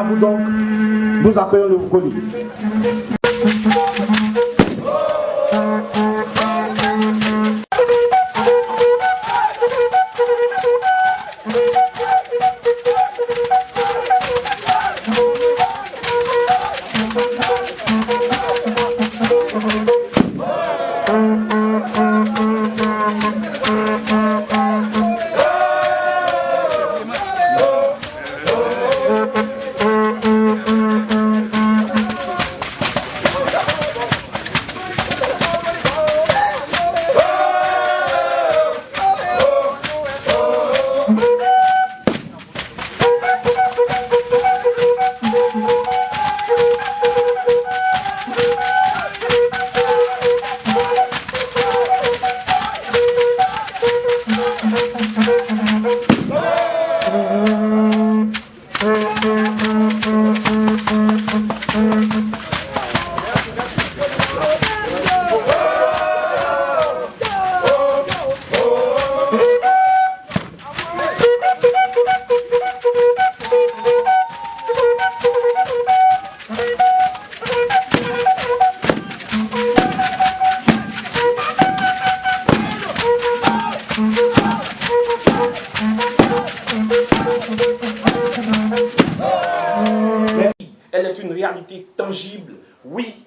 À vous donc, nous accueillons le colis. Elle est une réalité tangible. Oui,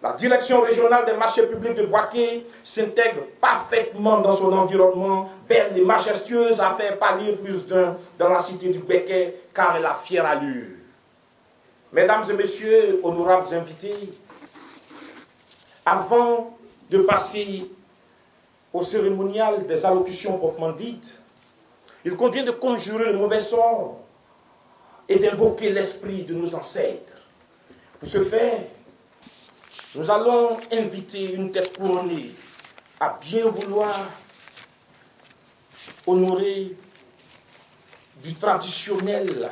la direction régionale des marchés publics de Boaké s'intègre parfaitement dans son environnement, belle et majestueuse, à faire pâlir plus d'un dans la cité du Béquet, car elle a fière allure. Mesdames et messieurs, honorables invités, avant de passer au cérémonial des allocutions proprement dites, il convient de conjurer le mauvais sort et d'invoquer l'esprit de nos ancêtres. Pour ce faire, nous allons inviter une tête couronnée à bien vouloir honorer du traditionnel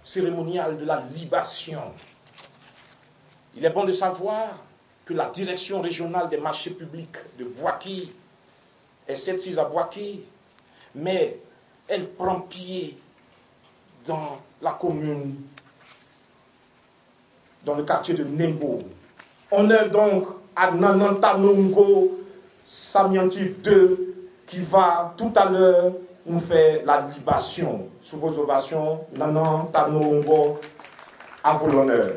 cérémonial de la libation. Il est bon de savoir que la direction régionale des marchés publics de Boaké est site à Boaké, mais elle prend pied dans la commune, dans le quartier de Nembo. Honneur donc à Nanantanongo Samianti II qui va tout à l'heure nous faire la libation. Sous vos ovations, Nanantanongo, à vous l'honneur.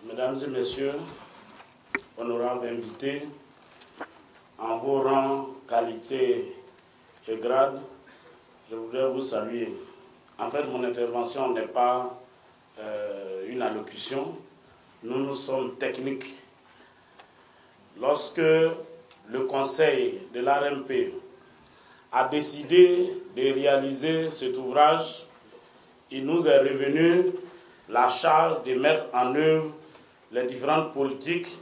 Mesdames et messieurs, honorables invités, en vos rangs, qualités et grades, je voudrais vous saluer. En fait, mon intervention n'est pas une allocution. Nous sommes techniques. Lorsque le conseil de l'ARMP a décidé de réaliser cet ouvrage, il nous est revenu la charge de mettre en œuvre les différentes politiques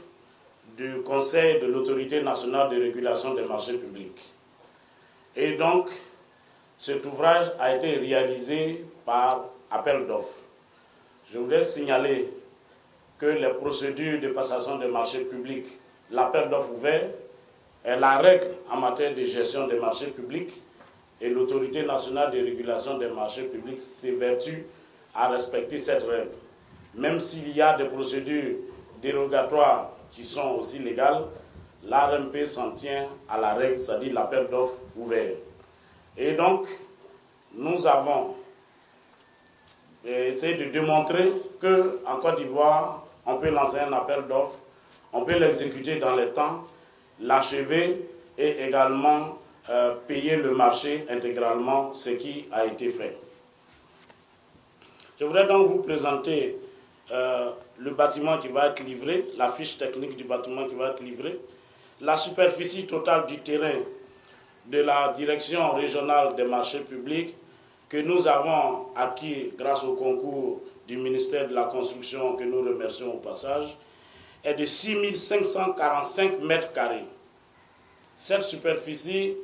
du Conseil de l'Autorité nationale de régulation des marchés publics. Et donc, cet ouvrage a été réalisé par appel d'offres. Je voudrais signaler que les procédures de passation des marchés publics, l'appel d'offres ouvert, est la règle en matière de gestion des marchés publics et l'Autorité nationale de régulation des marchés publics s'évertue à respecter cette règle. Même s'il y a des procédures dérogatoires qui sont aussi légales, l'ARMP s'en tient à la règle, c'est-à-dire l'appel d'offres ouvert. Et donc, nous avons essayé de démontrer qu'en Côte d'Ivoire, on peut lancer un appel d'offres, on peut l'exécuter dans les temps, l'achever et également payer le marché intégralement, ce qui a été fait. Je voudrais donc vous présenter le bâtiment qui va être livré, la fiche technique du bâtiment qui va être livré, la superficie totale du terrain de la direction régionale des marchés publics que nous avons acquis grâce au concours du ministère de la Construction, que nous remercions au passage, est de 6545 mètres carrés. Cette superficie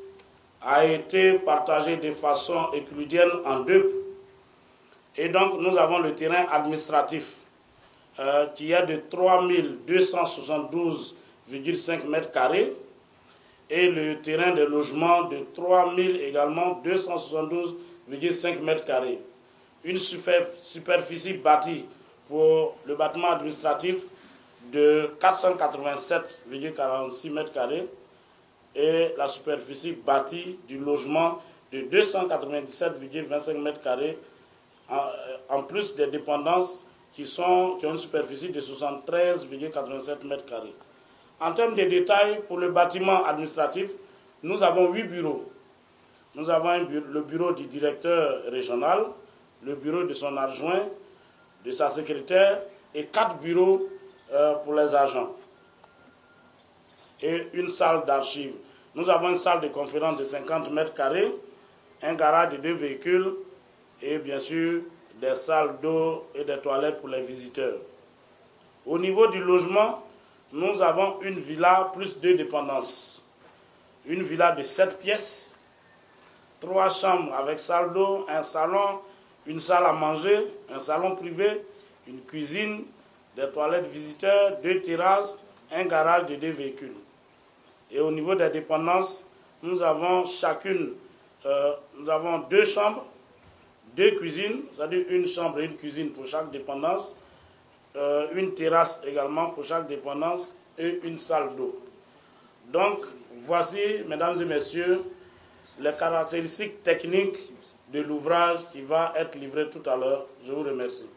a été partagée de façon euclidienne en deux. Et donc, nous avons le terrain administratif qui est de 3272,5 mètres carrés et le terrain de logement de 3000 également 272,5 mètres carrés. Une superficie bâtie pour le bâtiment administratif de 487,46 mètres carrés et la superficie bâtie du logement de 297,25 mètres carrés en plus des dépendances qui ont une superficie de 73,87 mètres carrés. En termes de détails, pour le bâtiment administratif, nous avons 8 bureaux. Nous avons le bureau du directeur régional, le bureau de son adjoint, de sa secrétaire et 4 bureaux pour les agents. Et une salle d'archives. Nous avons une salle de conférence de 50 mètres carrés, un garage de 2 véhicules et bien sûr des salles d'eau et des toilettes pour les visiteurs. Au niveau du logement, nous avons une villa plus 2 dépendances. Une villa de 7 pièces, 3 chambres avec salle d'eau, un salon, une salle à manger, un salon privé, une cuisine, des toilettes visiteurs, 2 terrasses, un garage de 2 véhicules. Et au niveau des dépendances, nous avons nous avons 2 chambres, 2 cuisines, c'est-à-dire une chambre et une cuisine pour chaque dépendance, une terrasse également pour chaque dépendance et une salle d'eau. Donc, voici, mesdames et messieurs, les caractéristiques techniques de l'ouvrage qui va être livré tout à l'heure. Je vous remercie.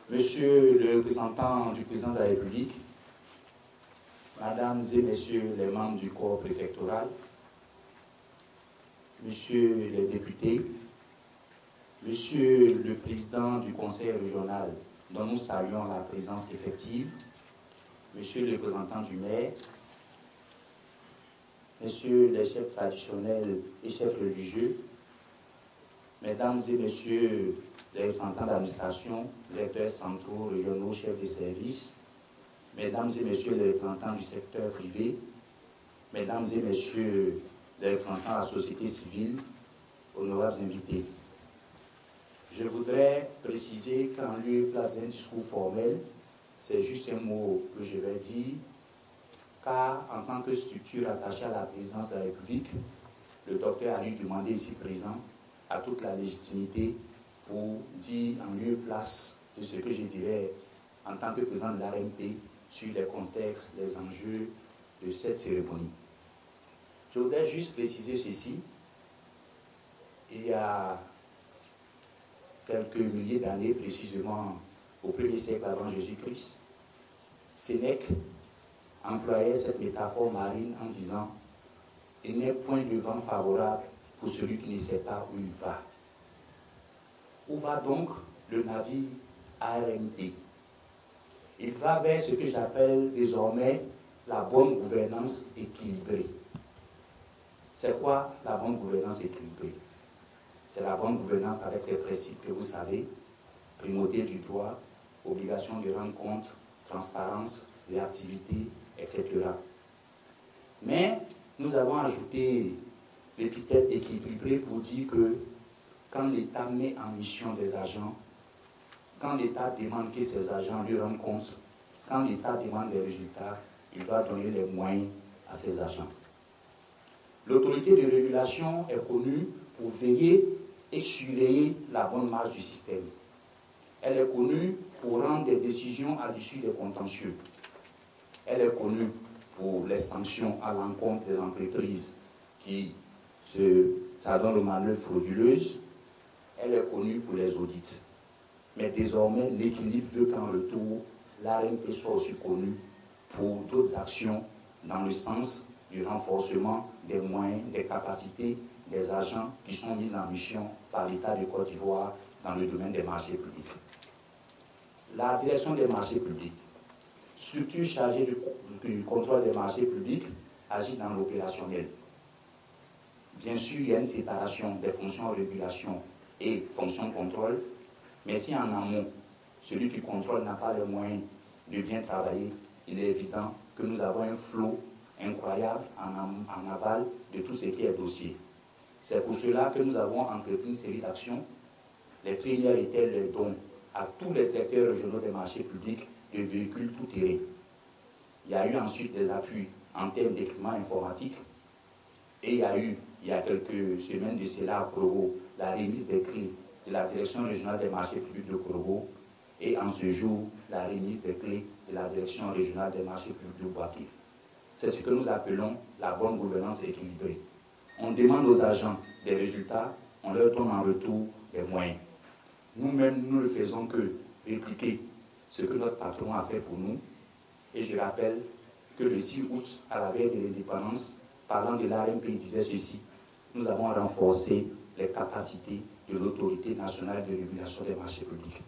Monsieur le représentant du président de la République, mesdames et messieurs les membres du corps préfectoral, messieurs les députés, monsieur le président du conseil régional, dont nous saluons la présence effective, monsieur le représentant du maire, messieurs les chefs traditionnels et chefs religieux, mesdames et messieurs les représentants d'administration, directeurs centraux, régionaux, chefs de services, mesdames et messieurs les représentants du secteur privé, mesdames et messieurs les représentants de la société civile, honorables invités. Je voudrais préciser qu'en lieu et place d'un discours formel, c'est juste un mot que je vais dire, car en tant que structure attachée à la présidence de la République, le docteur a lui demandé ici présent à toute la légitimité pour dire en lieu et place de ce que je dirais en tant que président de l'ARMP sur les contextes, les enjeux de cette cérémonie. Je voudrais juste préciser ceci. Il y a quelques milliers d'années, précisément au 1er siècle avant Jésus-Christ, Sénèque employait cette métaphore marine en disant « Il n'est point de vent favorable pour celui qui ne sait pas où il va ». Où va donc le navire ARMP? Il va vers ce que j'appelle désormais la bonne gouvernance équilibrée. C'est quoi la bonne gouvernance équilibrée? C'est la bonne gouvernance avec ses principes que vous savez, primauté du droit, obligation de rendre compte, transparence, réactivité, etc. Mais nous avons ajouté l'épithète équilibrée pour dire que quand l'État met en mission des agents, quand l'État demande que ses agents lui rendent compte, quand l'État demande des résultats, il doit donner les moyens à ses agents. L'autorité de régulation est connue pour veiller et surveiller la bonne marche du système. Elle est connue pour rendre des décisions à l'issue des contentieux. Elle est connue pour les sanctions à l'encontre des entreprises qui s'adonnent aux manœuvres frauduleuses. Elle est connue pour les audits. Mais désormais, l'équilibre veut qu'en retour, l'ARMP soit aussi connue pour d'autres actions dans le sens du renforcement des moyens, des capacités des agents qui sont mis en mission par l'État de Côte d'Ivoire dans le domaine des marchés publics. La direction des marchés publics, structure chargée du contrôle des marchés publics, agit dans l'opérationnel. Bien sûr, il y a une séparation des fonctions régulation et fonctions contrôle, mais si en amont, celui qui contrôle n'a pas les moyens de bien travailler, il est évident que nous avons un flot incroyable en aval de tout ce qui est dossier. C'est pour cela que nous avons entrepris une série d'actions. Les premières étaient les dons à tous les directeurs régionaux des marchés publics de véhicules tout-terrain. Il y a eu ensuite des appuis en termes d'équipement informatique et il y a eu, il y a quelques semaines de cela à Korogo, la remise des clés de la Direction régionale des marchés publics de Korogo et en ce jour, la remise des clés de la Direction régionale des marchés publics de Bouaké. C'est ce que nous appelons la bonne gouvernance équilibrée. On demande aux agents des résultats, on leur donne en retour des moyens. Nous-mêmes, nous ne faisons que répliquer ce que notre patron a fait pour nous. Et je rappelle que le 6 août, à la veille de l'indépendance, parlant de l'ARMP, il disait ceci: nous avons renforcé les capacités de l'autorité nationale de régulation des marchés publics.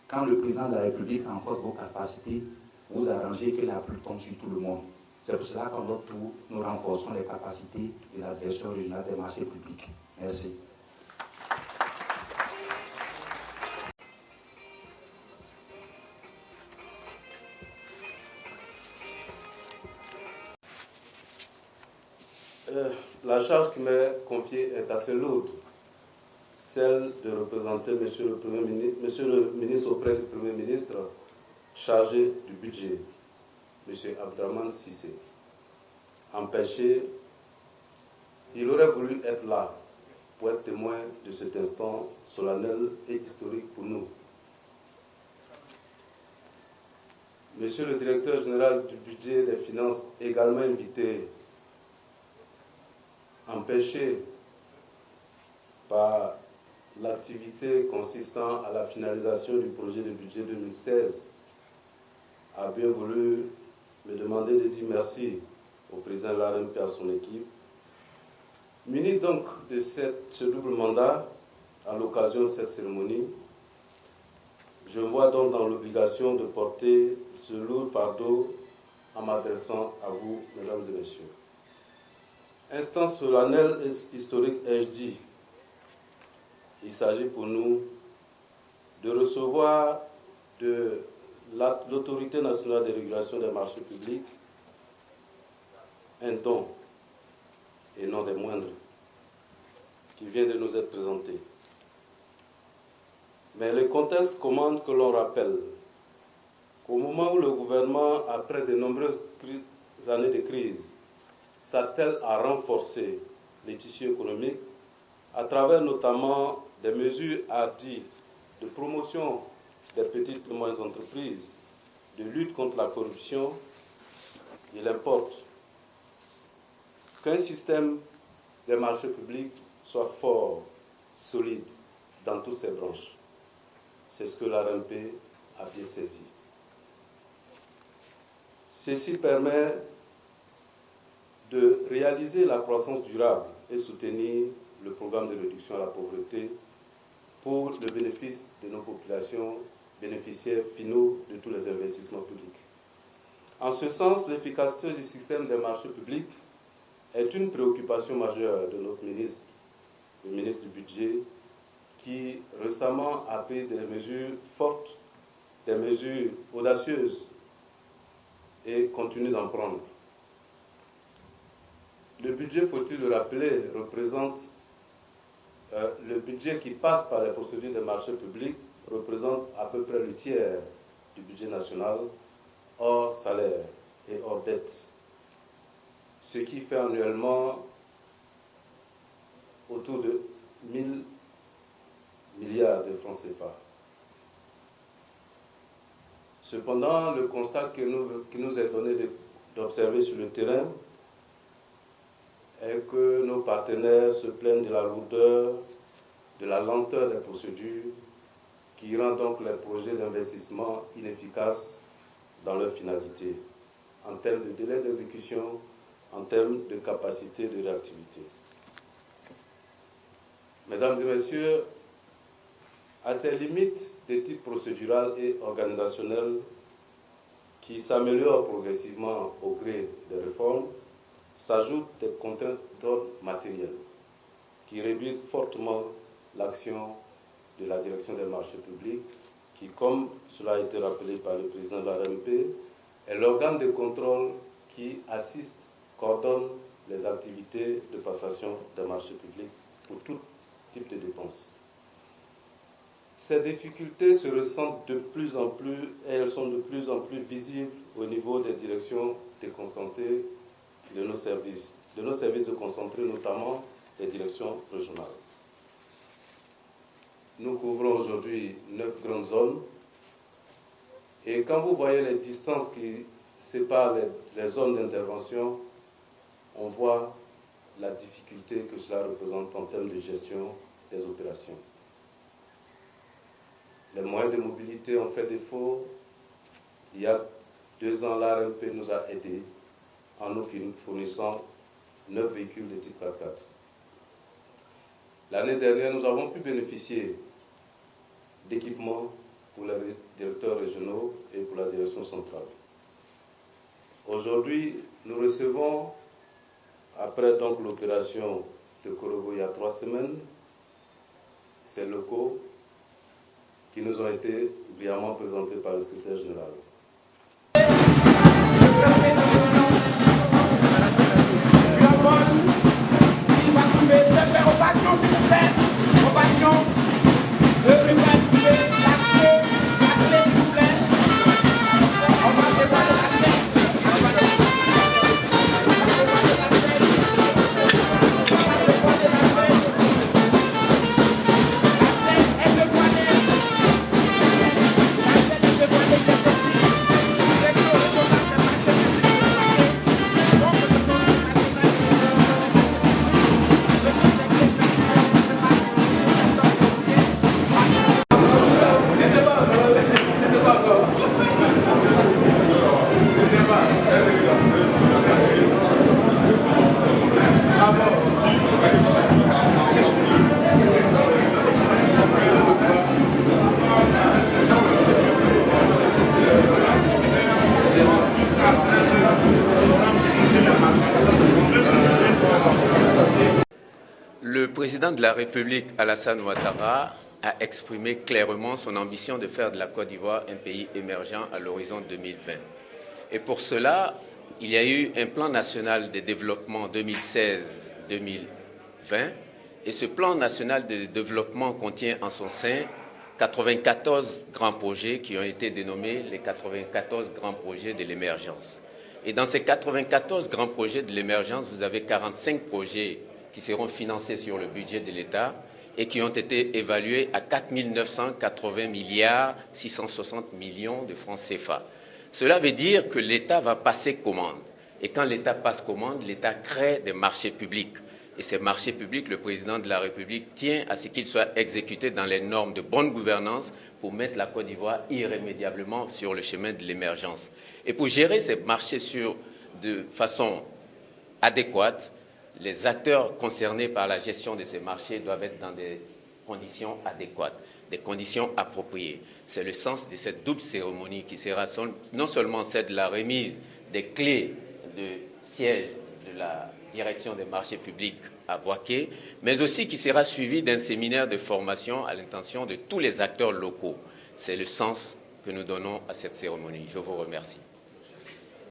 Quand le président de la République renforce vos capacités, vous arrangez que la pluie tombe sur tout le monde. C'est pour cela qu'en notre tour, nous renforçons les capacités de la Direction régionale des marchés publics. Merci. La charge qui m'est confiée est assez lourde, celle de représenter Monsieur le ministre auprès du Premier ministre chargé du budget, Monsieur Abdraman Sissé. Empêché, il aurait voulu être là pour être témoin de cet instant solennel et historique pour nous. Monsieur le directeur général du budget et des finances, également invité, empêché par l'activité consistant à la finalisation du projet de budget 2016, a bien voulu me demander de dire merci au président de l'ARMP et à son équipe. Muni donc de ce double mandat, à l'occasion de cette cérémonie, je me vois donc dans l'obligation de porter ce lourd fardeau en m'adressant à vous, mesdames et messieurs. Instant solennel et historique, ai-je dit. Il s'agit pour nous de recevoir de l'Autorité nationale de régulation des marchés publics un don, et non des moindres, qui vient de nous être présenté. Mais le contexte commande que l'on rappelle qu'au moment où le gouvernement, après de nombreuses années de crise, s'attelle à renforcer les tissus économiques à travers notamment des mesures hardies de promotion des petites et moyennes entreprises, de lutte contre la corruption. Il importe qu'un système des marchés publics soit fort, solide dans toutes ses branches. C'est ce que l'ARMP a bien saisi. Ceci permet de réaliser la croissance durable et soutenir le programme de réduction à la pauvreté pour le bénéfice de nos populations bénéficiaires finaux de tous les investissements publics. En ce sens, l'efficacité du système des marchés publics est une préoccupation majeure de notre ministre, le ministre du Budget, qui récemment a pris des mesures fortes, des mesures audacieuses et continue d'en prendre. Le budget, faut-il le rappeler, représente le budget qui passe par les procédures des marchés publics représente à peu près le tiers du budget national, hors salaire et hors dette, ce qui fait annuellement autour de 1 000 milliards de francs CFA. Cependant, le constat qui nous est donné d'observer sur le terrain est que nos partenaires se plaignent de la lourdeur, de la lenteur des procédures, qui rend donc les projets d'investissement inefficaces dans leur finalité, en termes de délai d'exécution, en termes de capacité de réactivité. Mesdames et messieurs, à ces limites de type procédural et organisationnel qui s'améliorent progressivement au gré des réformes, s'ajoutent des contraintes d'ordre matériel qui réduisent fortement l'action de la direction des marchés publics qui, comme cela a été rappelé par le président de l'ARMP, est l'organe de contrôle qui assiste, coordonne les activités de passation des marchés publics pour tout type de dépenses. Ces difficultés se ressentent de plus en plus et elles sont de plus en plus visibles au niveau des directions déconcentrées de nos services déconcentrés, notamment les directions régionales. Nous couvrons aujourd'hui 9 grandes zones et quand vous voyez les distances qui séparent les zones d'intervention, on voit la difficulté que cela représente en termes de gestion des opérations. Les moyens de mobilité ont fait défaut. Il y a 2 ans, l'ARMP nous a aidés en nous fournissant 9 véhicules de type 4x4. L'année dernière, nous avons pu bénéficier d'équipements pour les directeurs régionaux et pour la direction centrale. Aujourd'hui, nous recevons, après donc l'opération de Korogo il y a 3 semaines, ces locaux qui nous ont été brillamment présentés par le secrétaire général. Le président de la République, Alassane Ouattara, a exprimé clairement son ambition de faire de la Côte d'Ivoire un pays émergent à l'horizon 2020. Et pour cela, il y a eu un plan national de développement 2016-2020. Et ce plan national de développement contient en son sein 94 grands projets qui ont été dénommés les 94 grands projets de l'émergence. Et dans ces 94 grands projets de l'émergence, vous avez 45 projets qui seront financés sur le budget de l'État et qui ont été évalués à 4 980 milliards 660 millions de francs CFA. Cela veut dire que l'État va passer commande. Et quand l'État passe commande, l'État crée des marchés publics. Et ces marchés publics, le président de la République tient à ce qu'ils soient exécutés dans les normes de bonne gouvernance pour mettre la Côte d'Ivoire irrémédiablement sur le chemin de l'émergence. Et pour gérer ces marchés de façon adéquate, les acteurs concernés par la gestion de ces marchés doivent être dans des conditions adéquates, des conditions appropriées. C'est le sens de cette double cérémonie qui sera non seulement celle de la remise des clés de siège de la direction des marchés publics à Boaké, mais aussi qui sera suivie d'un séminaire de formation à l'intention de tous les acteurs locaux. C'est le sens que nous donnons à cette cérémonie. Je vous remercie.